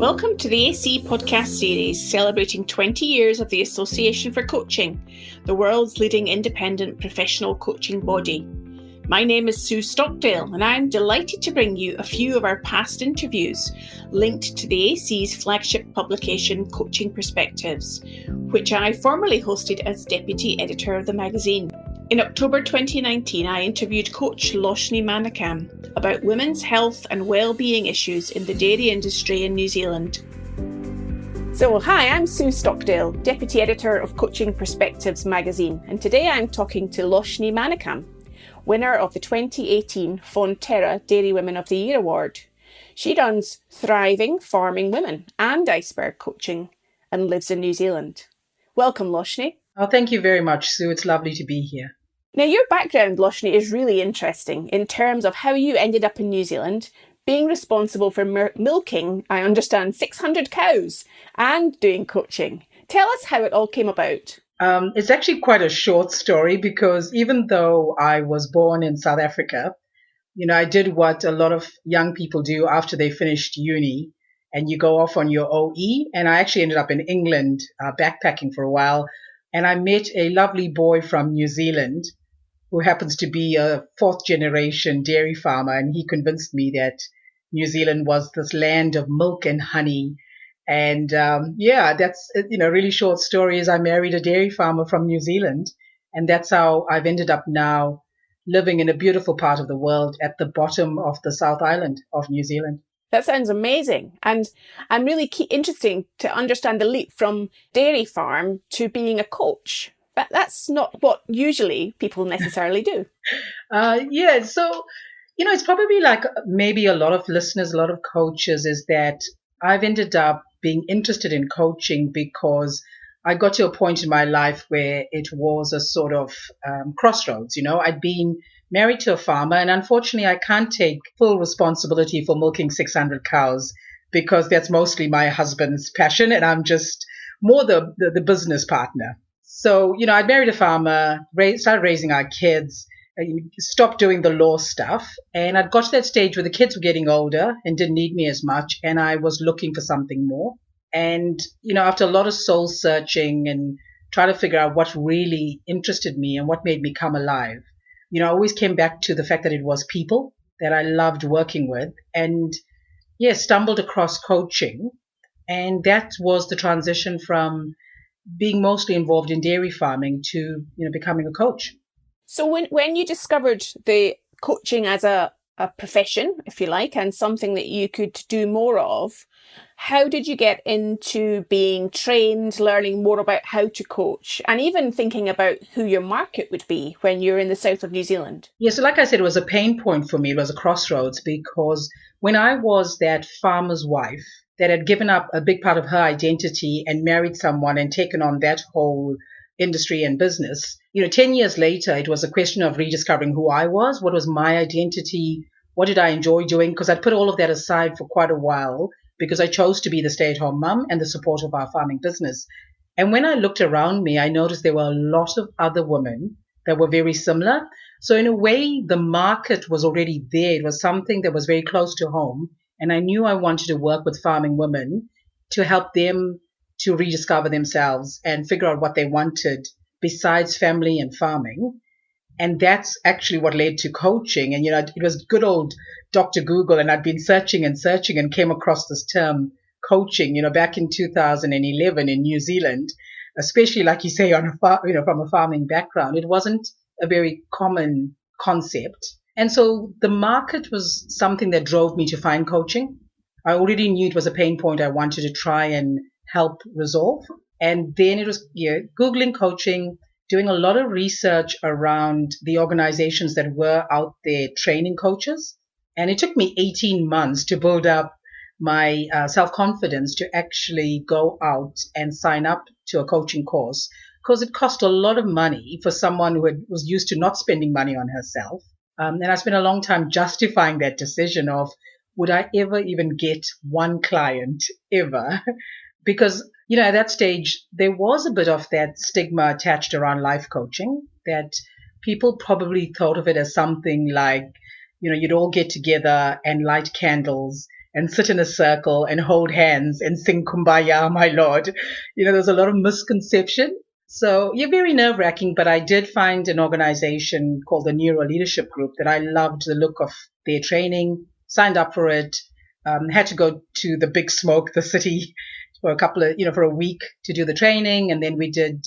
Welcome to the AC podcast series celebrating 20 years of the Association for Coaching, the world's leading independent professional coaching body. My name is Sue Stockdale and I'm delighted to bring you a few of our past interviews linked to the AC's flagship publication Coaching Perspectives, which I formerly hosted as Deputy Editor of the magazine. In October 2019, I interviewed Coach Loshni Manikam about women's health and wellbeing issues in the dairy industry in New Zealand. So, hi, I'm Sue Stockdale, Deputy Editor of Coaching Perspectives magazine, and today I'm talking to Loshni Manikam, winner of the 2018 Fonterra Dairy Woman of the Year award. She runs Thriving Farming Women and Iceberg Coaching and lives in New Zealand. Welcome, Loshni. Oh, thank you very much, Sue. It's lovely to be here. Now, your background, Loshni, is really interesting in terms of how you ended up in New Zealand, being responsible for milking, I understand, 600 cows and doing coaching. Tell us how it all came about. It's actually quite a short story because even though I was born in South Africa, I did what a lot of young people do after they finished uni and you go off on your OE. And I actually ended up in England backpacking for a while. And I met a lovely boy from New Zealand who happens to be a fourth generation dairy farmer. And he convinced me that New Zealand was this land of milk and honey. And that's, really short story is I married a dairy farmer from New Zealand. And that's how I've ended up now living in a beautiful part of the world at the bottom of the South Island of New Zealand. That sounds amazing. And I'm really interesting to understand the leap from dairy farm to being a coach. But that's not what usually people necessarily do. It's probably like maybe a lot of listeners, a lot of coaches is that I've ended up being interested in coaching because I got to a point in my life where it was a sort of crossroads. I'd been married to a farmer, and unfortunately, I can't take full responsibility for milking 600 cows because that's mostly my husband's passion, and I'm just more the business partner. So, I'd married a farmer, started raising our kids, stopped doing the law stuff, and I'd got to that stage where the kids were getting older and didn't need me as much, and I was looking for something more. And, after a lot of soul searching and trying to figure out what really interested me and what made me come alive, I always came back to the fact that it was people that I loved working with and, stumbled across coaching. And that was the transition from being mostly involved in dairy farming to, becoming a coach. So when you discovered the coaching as a profession, if you like, and something that you could do more of, how did you get into being trained, learning more about how to coach, and even thinking about who your market would be when you're in the south of New Zealand? Yeah, so like I said, it was a pain point for me. It was a crossroads because when I was that farmer's wife that had given up a big part of her identity and married someone and taken on that whole industry and business, 10 years later, it was a question of rediscovering who I was, what was my identity, what did I enjoy doing, because I'd put all of that aside for quite a while because I chose to be the stay-at-home mum and the support of our farming business. And when I looked around me, I noticed there were a lot of other women that were very similar. So in a way, the market was already there. It was something that was very close to home. And I knew I wanted to work with farming women to help them to rediscover themselves and figure out what they wanted besides family and farming. And that's actually what led to coaching. And, it was good old Dr. Google, and I'd been searching and came across this term coaching, back in 2011 in New Zealand, especially like you say on from a farming background. It wasn't a very common concept. And so the market was something that drove me to find coaching. I already knew it was a pain point I wanted to try and help resolve. And then it was Googling coaching, doing a lot of research around the organizations that were out there training coaches. And it took me 18 months to build up my self-confidence to actually go out and sign up to a coaching course because it cost a lot of money for someone who was used to not spending money on herself. And I spent a long time justifying that decision of, would I ever even get one client ever? Because, at that stage, there was a bit of that stigma attached around life coaching that people probably thought of it as something like, you'd all get together and light candles and sit in a circle and hold hands and sing Kumbaya, my Lord. There's a lot of misconception. So you're very nerve wracking, but I did find an organization called the Neuro Leadership Group that I loved the look of their training, signed up for it, had to go to the big smoke, the city, for for a week to do the training. And then we did,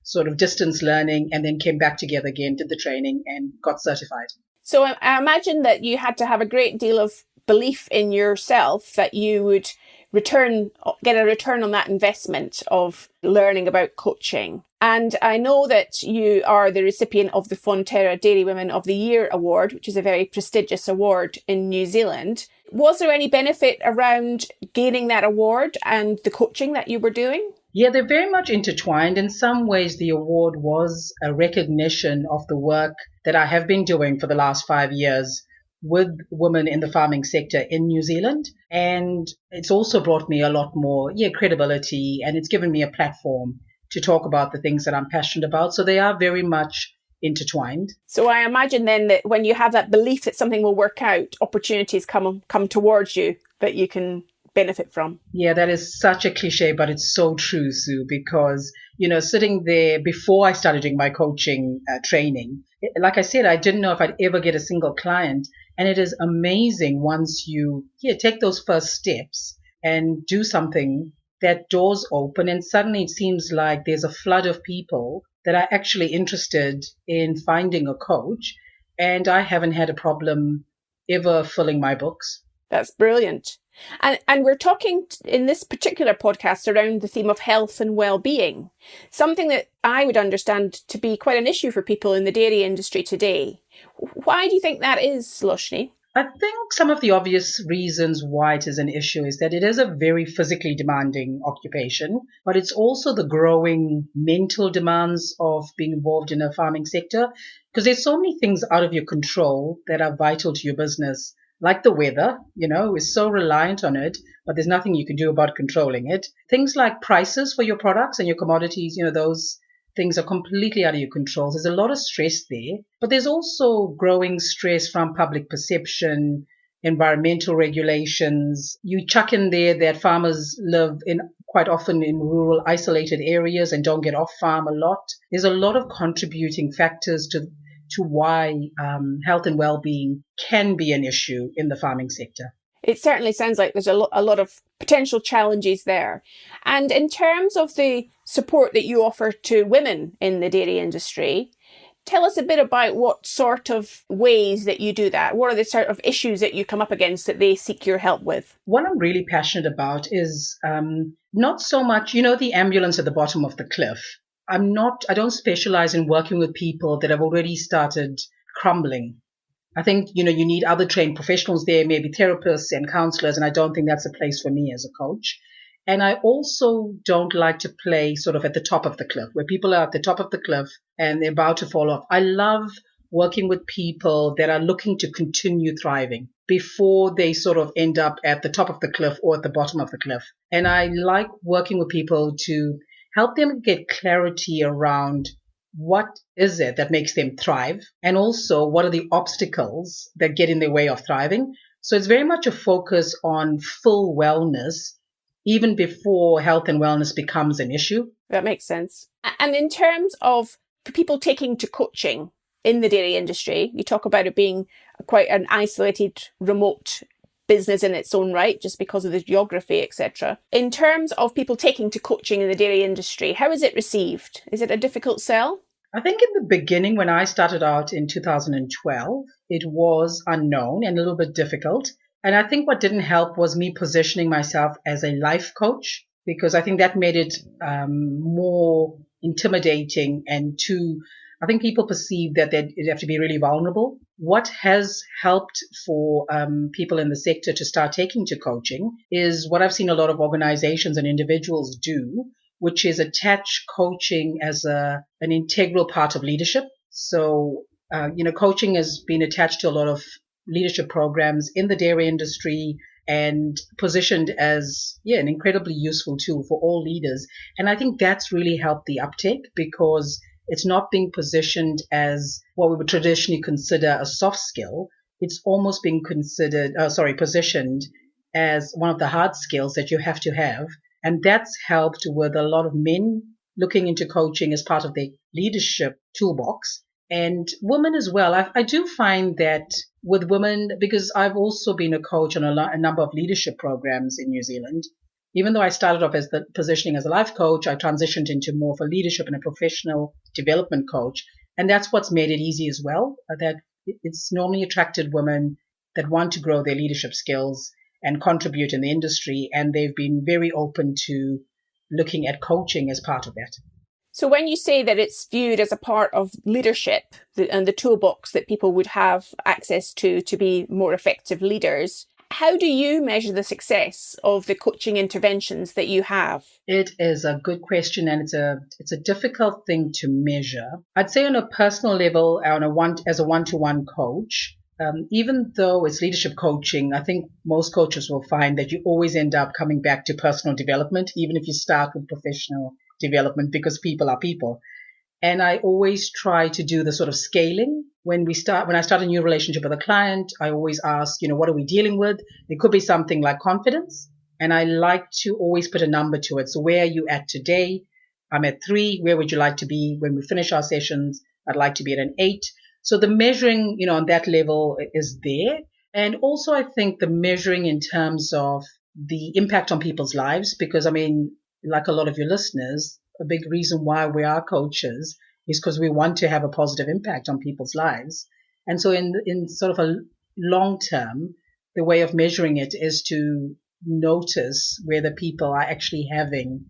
sort of distance learning, and then came back together again, did the training and got certified. So I imagine that you had to have a great deal of belief in yourself that you would get a return on that investment of learning about coaching. And I know that you are the recipient of the Fonterra Dairy Woman of the Year award, which is a very prestigious award in New Zealand. Was there any benefit around gaining that award and the coaching that you were doing? Yeah, they're very much intertwined. In some ways, the award was a recognition of the work that I have been doing for the last 5 years with women in the farming sector in New Zealand. And it's also brought me a lot more credibility, and it's given me a platform to talk about the things that I'm passionate about. So they are very much intertwined. So I imagine then that when you have that belief that something will work out, opportunities come towards you that you can benefit from. Yeah, that is such a cliche, but it's so true, Sue, because, sitting there before I started doing my coaching training, like I said, I didn't know if I'd ever get a single client. And it is amazing once you take those first steps and do something, that doors open, and suddenly it seems like there's a flood of people that are actually interested in finding a coach. And I haven't had a problem ever filling my books. That's brilliant. And we're talking in this particular podcast around the theme of health and well-being, something that I would understand to be quite an issue for people in the dairy industry today. Why do you think that is, Loshni? I think some of the obvious reasons why it is an issue is that it is a very physically demanding occupation, but it's also the growing mental demands of being involved in a farming sector, because there's so many things out of your control that are vital to your business. Like the weather, we're so reliant on it, but there's nothing you can do about controlling it. Things like prices for your products and your commodities, those things are completely out of your control. There's a lot of stress there, but there's also growing stress from public perception, environmental regulations. You chuck in there that farmers live quite often in rural, isolated areas and don't get off farm a lot. There's a lot of contributing factors to why health and well-being can be an issue in the farming sector. It certainly sounds like there's a lot of potential challenges there. And in terms of the support that you offer to women in the dairy industry, tell us a bit about what sort of ways that you do that. What are the sort of issues that you come up against that they seek your help with? What I'm really passionate about is not so much, the ambulance at the bottom of the cliff. I don't specialize in working with people that have already started crumbling. I think, you need other trained professionals there, maybe therapists and counselors, and I don't think that's a place for me as a coach. And I also don't like to play sort of at the top of the cliff, where people are at the top of the cliff and they're about to fall off. I love working with people that are looking to continue thriving before they sort of end up at the top of the cliff or at the bottom of the cliff. And I like working with people to help them get clarity around what is it that makes them thrive, and also what are the obstacles that get in their way of thriving. So it's very much a focus on full wellness, even before health and wellness becomes an issue. That makes sense. And in terms of people taking to coaching in the dairy industry, you talk about it being quite an isolated, remote business in its own right, just because of the geography, etc. In terms of people taking to coaching in the dairy industry, how is it received? Is it a difficult sell? I think in the beginning, when I started out in 2012, it was unknown and a little bit difficult. And I think what didn't help was me positioning myself as a life coach, because I think that made it more intimidating, and I think people perceive that they'd have to be really vulnerable. What has helped for people in the sector to start taking to coaching is what I've seen a lot of organizations and individuals do, which is attach coaching as an integral part of leadership. So, coaching has been attached to a lot of leadership programs in the dairy industry and positioned as, an incredibly useful tool for all leaders. And I think that's really helped the uptake, because it's not being positioned as what we would traditionally consider a soft skill. it's almost being positioned as one of the hard skills that you have to have. And that's helped with a lot of men looking into coaching as part of their leadership toolbox, and women as well. I do find that with women, because I've also been a coach on a number of leadership programs in New Zealand. Even though I started off as the positioning as a life coach, I transitioned into more of a leadership and a professional development coach. And that's what's made it easy as well, that it's normally attracted women that want to grow their leadership skills and contribute in the industry. And they've been very open to looking at coaching as part of that. So when you say that it's viewed as a part of leadership and the toolbox that people would have access to be more effective leaders, how do you measure the success of the coaching interventions that you have? It is a good question, and it's a difficult thing to measure. I'd say on a personal level, as a one-to-one coach, even though it's leadership coaching, I think most coaches will find that you always end up coming back to personal development, even if you start with professional development, because people are people. And I always try to do the sort of scaling. When I start a new relationship with a client, I always ask, what are we dealing with? It could be something like confidence. And I like to always put a number to it. So where are you at today? I'm at 3. Where would you like to be when we finish our sessions? I'd like to be at an 8. So the measuring, on that level is there. And also I think the measuring in terms of the impact on people's lives, because like a lot of your listeners, a big reason why we are coaches is because we want to have a positive impact on people's lives. And so in sort of a long term, the way of measuring it is to notice whether people are actually having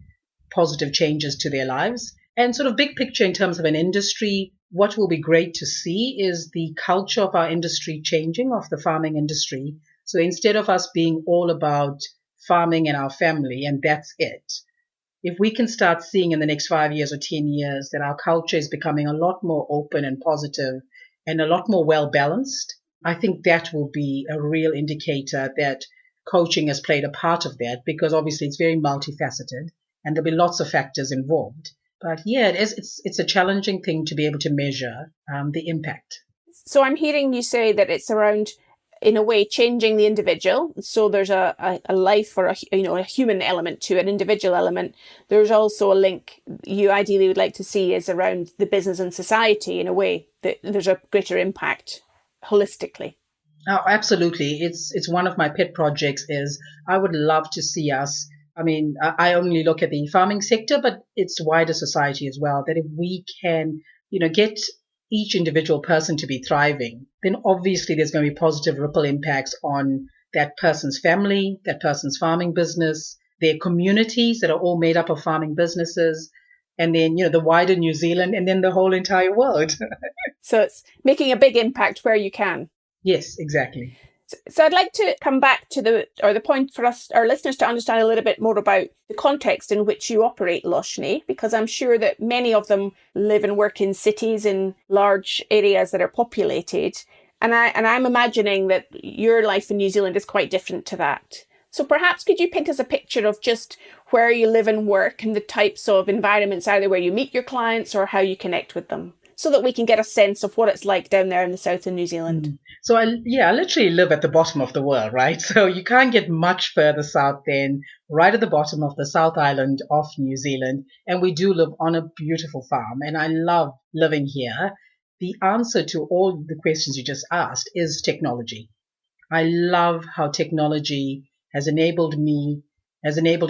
positive changes to their lives. And sort of big picture in terms of an industry, what will be great to see is the culture of our industry changing, of the farming industry. So instead of us being all about farming and our family, and that's it, if we can start seeing in the next 5 years or 10 years that our culture is becoming a lot more open and positive and a lot more well balanced, I think that will be a real indicator that coaching has played a part of that, because obviously it's very multifaceted and there'll be lots of factors involved. But yeah, it's a challenging thing to be able to measure the impact. So I'm hearing you say that it's around, in a way, changing the individual. So there's a life or a human element to an individual element. There's also a link you ideally would like to see is around the business and society, in a way that there's a greater impact holistically. Oh, absolutely. It's one of my pet projects. Is I would love to see us. I only look at the farming sector, but it's wider society as well. That if we can, get each individual person to be thriving, then obviously there's going to be positive ripple impacts on that person's family, that person's farming business, their communities that are all made up of farming businesses, and then, the wider New Zealand, and then the whole entire world. So it's making a big impact where you can. Yes, exactly. So I'd like to come back to the point for us, our listeners, to understand a little bit more about the context in which you operate, Loshni, because I'm sure that many of them live and work in cities, in large areas that are populated. And I'm imagining that your life in New Zealand is quite different to that. So perhaps could you paint us a picture of just where you live and work and the types of environments, either where you meet your clients or how you connect with them, so that we can get a sense of what it's like down there in the south of New Zealand? So I literally live at the bottom of the world, right? So you can't get much further south than right at the bottom of the South Island of New Zealand. And we do live on a beautiful farm, and I love living here. The answer to all the questions you just asked is technology. I love how technology has enabled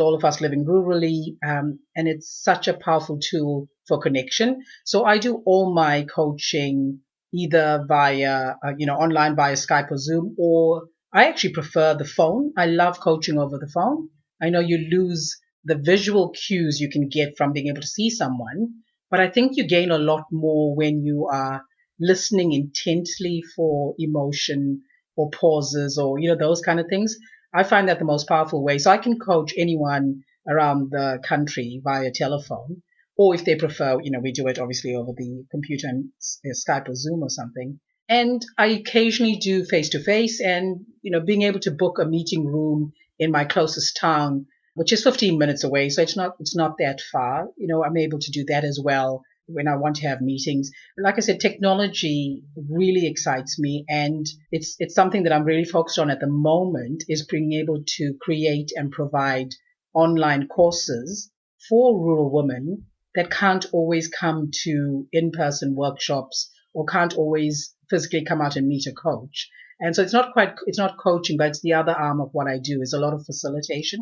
all of us living rurally, and it's such a powerful tool for connection. So I do all my coaching either via, online via Skype or Zoom, or I actually prefer the phone. I love coaching over the phone. I know you lose the visual cues you can get from being able to see someone, but I think you gain a lot more when you are listening intently for emotion or pauses or, those kind of things. I find that the most powerful way. So I can coach anyone around the country via telephone, or if they prefer, we do it obviously over the computer and Skype or Zoom or something. And I occasionally do face-to-face, and, being able to book a meeting room in my closest town, which is 15 minutes away. So it's not that far. I'm able to do that as well. when I want to have meetings. Like I said, technology really excites me, and it's something that I'm really focused on at the moment, is being able to create and provide online courses for rural women that can't always come to in-person workshops or can't always physically come out and meet a coach. And so it's not coaching, but it's the other arm of what I do is a lot of facilitation.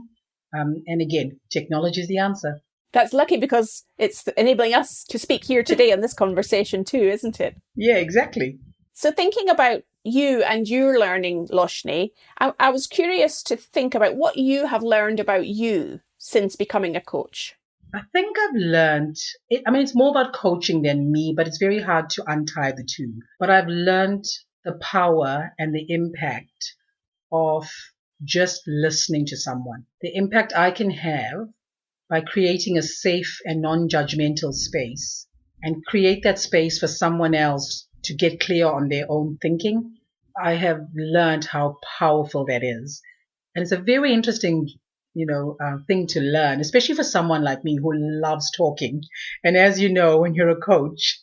And again, technology is the answer. That's lucky because it's enabling us to speak here today in this conversation too, isn't it? Yeah, exactly. So thinking about you and your learning, Loshni, I was curious to think about what you have learned about you since becoming a coach. I think I've learned, it's more about coaching than me, but it's very hard to untie the two. But I've learned the power and the impact of just listening to someone, the impact I can have by creating a safe and non-judgmental space and create that space for someone else to get clear on their own thinking. I have learned how powerful that is. And it's a very interesting, thing to learn, especially for someone like me who loves talking. And as you know, when you're a coach,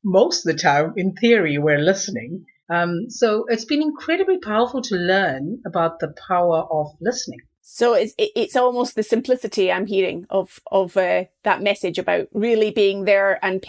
most of the time, in theory, we're listening. So it's been incredibly powerful to learn about the power of listening. So it's almost the simplicity I'm hearing of that message about really being there and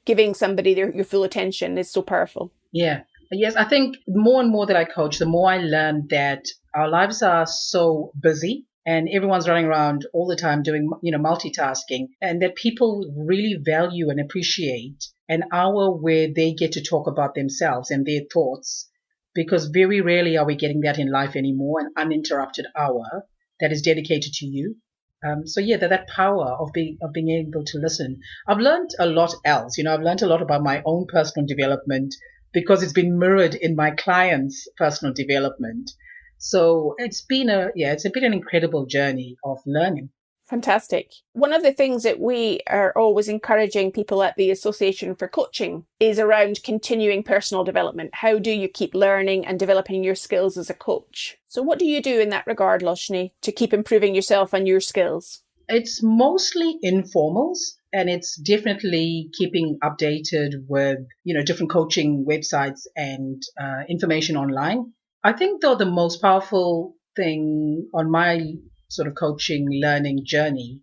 giving somebody your full attention is so powerful. Yeah. Yes, I think more and more that I coach, the more I learn that our lives are so busy and everyone's running around all the time doing, multitasking, and that people really value and appreciate an hour where they get to talk about themselves and their thoughts, because very rarely are we getting that in life anymore, an uninterrupted hour that is dedicated to you. That power of being able to listen. I've learned a lot else. I've learned a lot about my own personal development because it's been mirrored in my clients' personal development. So it's been an incredible journey of learning. Fantastic. One of the things that we are always encouraging people at the Association for Coaching is around continuing personal development. How do you keep learning and developing your skills as a coach? So what do you do in that regard, Loshni, to keep improving yourself and your skills? It's mostly informals, and it's definitely keeping updated with, different coaching websites and information online. I think, though, the most powerful thing on my sort of coaching learning journey,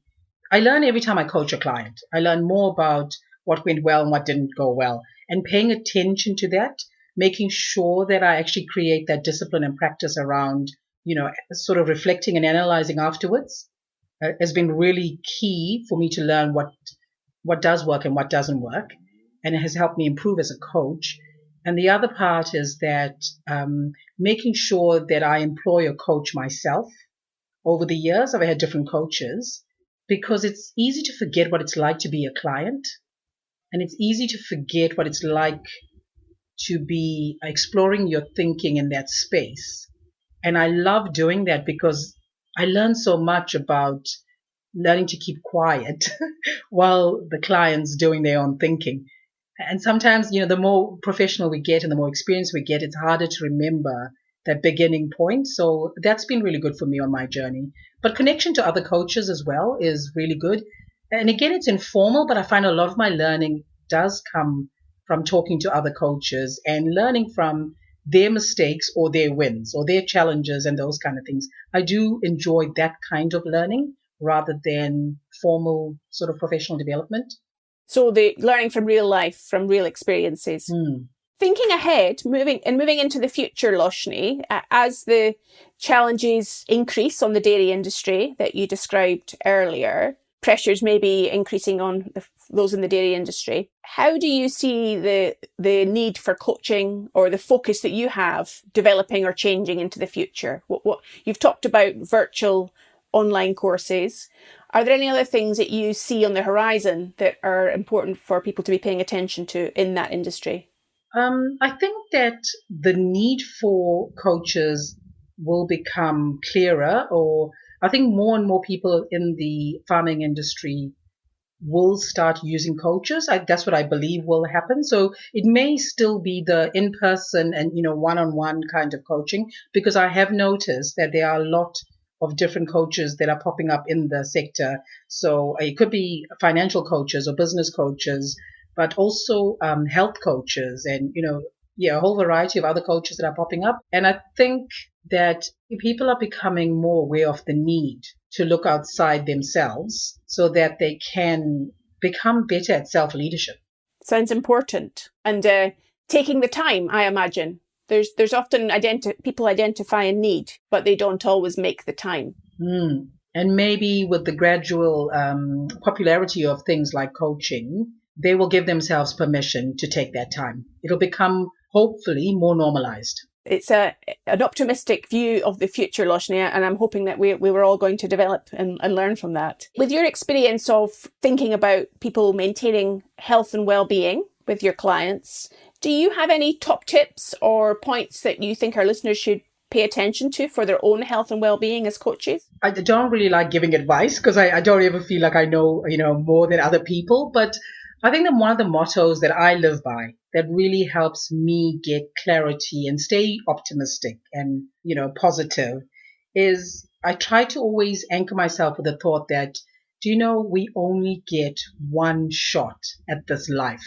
I learn every time I coach a client. I learn more about what went well and what didn't go well, and paying attention to that, making sure that I actually create that discipline and practice around, sort of reflecting and analyzing afterwards, has been really key for me to learn what does work and what doesn't work, and it has helped me improve as a coach. And the other part is that making sure that I employ a coach myself. Over the years, I've had different coaches because it's easy to forget what it's like to be a client, and it's easy to forget what it's like to be exploring your thinking in that space. And I love doing that because I learn so much about learning to keep quiet while the client's doing their own thinking. And sometimes, the more professional we get and the more experience we get, it's harder to remember that beginning point. So that's been really good for me on my journey. But connection to other coaches as well is really good. And again, it's informal, but I find a lot of my learning does come from talking to other coaches and learning from their mistakes or their wins or their challenges and those kind of things. I do enjoy that kind of learning rather than formal sort of professional development. So the learning from real life, from real experiences. Thinking ahead, moving into the future, Loshni, as the challenges increase on the dairy industry that you described earlier, pressures may be increasing on those in the dairy industry. How do you see the need for coaching or the focus that you have developing or changing into the future? What you've talked about virtual online courses. Are there any other things that you see on the horizon that are important for people to be paying attention to in that industry? I think that the need for coaches will become clearer, or I think more and more people in the farming industry will start using coaches. That's what I believe will happen. So it may still be the in-person and, one-on-one kind of coaching, because I have noticed that there are a lot of different coaches that are popping up in the sector. So it could be financial coaches or business coaches, but also health coaches and, a whole variety of other coaches that are popping up. And I think that people are becoming more aware of the need to look outside themselves so that they can become better at self-leadership. Sounds important. And taking the time, I imagine. There's often people identify a need, but they don't always make the time. And maybe with the gradual popularity of things like coaching, they will give themselves permission to take that time. It'll become, hopefully, more normalized. It's an optimistic view of the future, Loshni, and I'm hoping that we were all going to develop and learn from that. With your experience of thinking about people maintaining health and well-being with your clients, do you have any top tips or points that you think our listeners should pay attention to for their own health and well-being as coaches? I don't really like giving advice because I don't ever feel like I know, more than other people. But I think that one of the mottos that I live by that really helps me get clarity and stay optimistic and, positive is I try to always anchor myself with the thought that, we only get one shot at this life.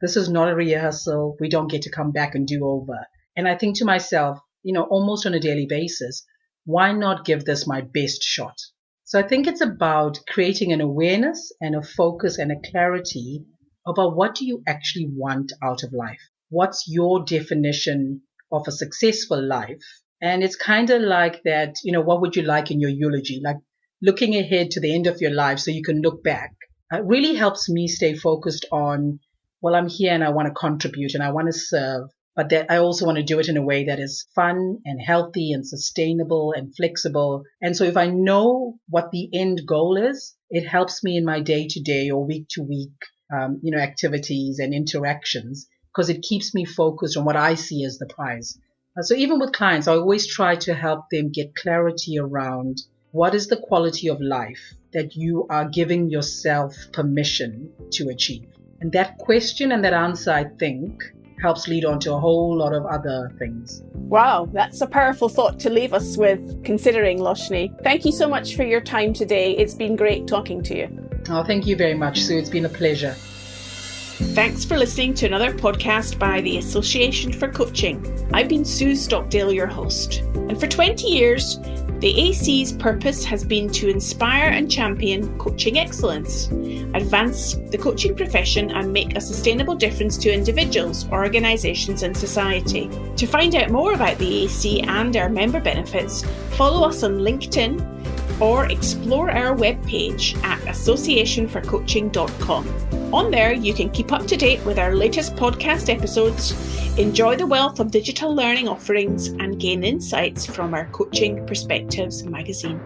This is not a rehearsal. We don't get to come back and do over. And I think to myself, almost on a daily basis, why not give this my best shot? So I think it's about creating an awareness and a focus and a clarity about what do you actually want out of life? What's your definition of a successful life? And it's kind of like that, what would you like in your eulogy? Like looking ahead to the end of your life so you can look back. It really helps me stay focused on, well, I'm here and I want to contribute and I want to serve, but that I also want to do it in a way that is fun and healthy and sustainable and flexible. And so if I know what the end goal is, it helps me in my day-to-day or week-to-week activities and interactions because it keeps me focused on what I see as the prize. So even with clients, I always try to help them get clarity around what is the quality of life that you are giving yourself permission to achieve. And that question and that answer, I think, helps lead on to a whole lot of other things. Wow, that's a powerful thought to leave us with considering, Loshni. Thank you so much for your time today. It's been great talking to you. Oh, thank you very much, Sue. It's been a pleasure. Thanks for listening to another podcast by the Association for Coaching. I've been Sue Stockdale, your host. And for 20 years, the AC's purpose has been to inspire and champion coaching excellence, advance the coaching profession and make a sustainable difference to individuals, organisations and society. To find out more about the AC and our member benefits, follow us on LinkedIn or explore our webpage at associationforcoaching.com. On there, you can keep up to date with our latest podcast episodes, enjoy the wealth of digital learning offerings, and gain insights from our Coaching Perspectives magazine.